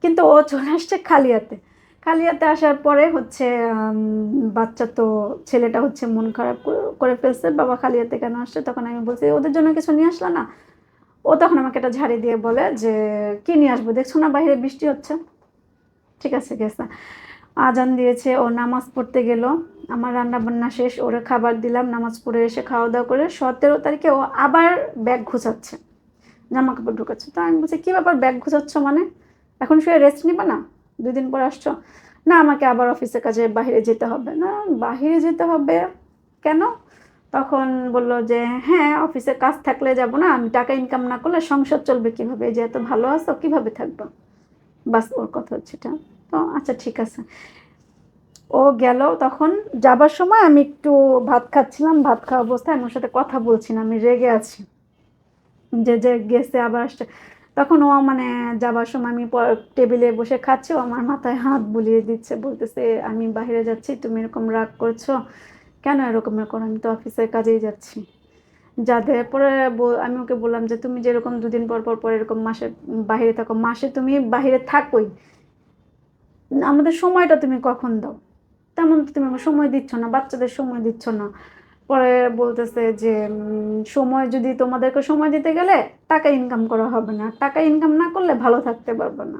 কিন্তু ও চলে আসছে খালি হাতে। খালি হাতে আসার পরে হচ্ছে বাচ্চা তো ছেলেটা হচ্ছে মন খারাপ করে ফেলছে, বাবা খালি হাতে কেন আসছে? তখন আমি বলছি, ওদের জন্য কিছু নিয়ে আসলা না? ও তখন আমাকে একটা ঝাড়ি দিয়ে বলে যে, কি নিয়ে আসবো, দেখছো না বাইরে বৃষ্টি হচ্ছে। ঠিক আছে, গেছে। আজান দিয়েছে, ও নামাজ পড়তে গেল। আমার রান্না বান্না শেষ, ওরে খাবার দিলাম, নামাজ পড়ে এসে খাওয়া দাওয়া করে 17 তারিখে ও আবার ব্যাগ গুছাচ্ছে, জামা কাপড় ঢুকাচ্ছে। তো আমি বলছি, কি ব্যাপার ব্যাগ গুছাচ্ছ মানে? এখন শুয়ে রেস্ট নিবা না? 2 দিন পর আসছো। না, আমাকে আবার অফিসের কাজে বাহিরে যেতে হবে। না, বাহিরে যেতে হবে কেন? তখন বলল যে, হ্যাঁ অফিসের কাজ থাকলে যাব না, আমি টাকা ইনকাম না করলে সংসার চলবে কিভাবে? এই যে এত ভালো আছো, কিভাবে থাকবা? বাস ওর কথা হচ্ছে এটা। তো আচ্ছা ঠিক আছে। ও গেল। তখন যাবার সময় আমি একটু ভাত খাচ্ছিলাম, ভাত খাওয়া অবস্থায় আমি ওর সাথে কথা বলছি না, আমি রেগে আছি যে গেছে আবার আসছে। তখন ও মানে যাবার সময় আমি টেবিলে বসে খাচ্ছি, ও আমার মাথায় হাত বুলিয়ে দিচ্ছে, বলতেছে আমি বাইরে যাচ্ছি, তুমি এরকম রাগ করছো কেন? এরকম করো, আমি তো অফিসের কাজেই যাচ্ছি। যাদের পরে আমি ওকে বললাম যে, তুমি যেরকম 2 দিন পর পর পর এরকম মাসে বাহিরে থাকো, মাসে তুমি বাহিরে থাকোই, আমাদের সময়টা তুমি কখন দাও? তেমন তো তুমি আমাকে সময় দিচ্ছ না, বাচ্চাদের সময় দিচ্ছ না। পরে বলতেছে যে, সময় যদি তোমাদেরকে সময় দিতে গেলে টাকা ইনকাম করা হবে না, টাকা ইনকাম না করলে ভালো থাকতে পারবে না।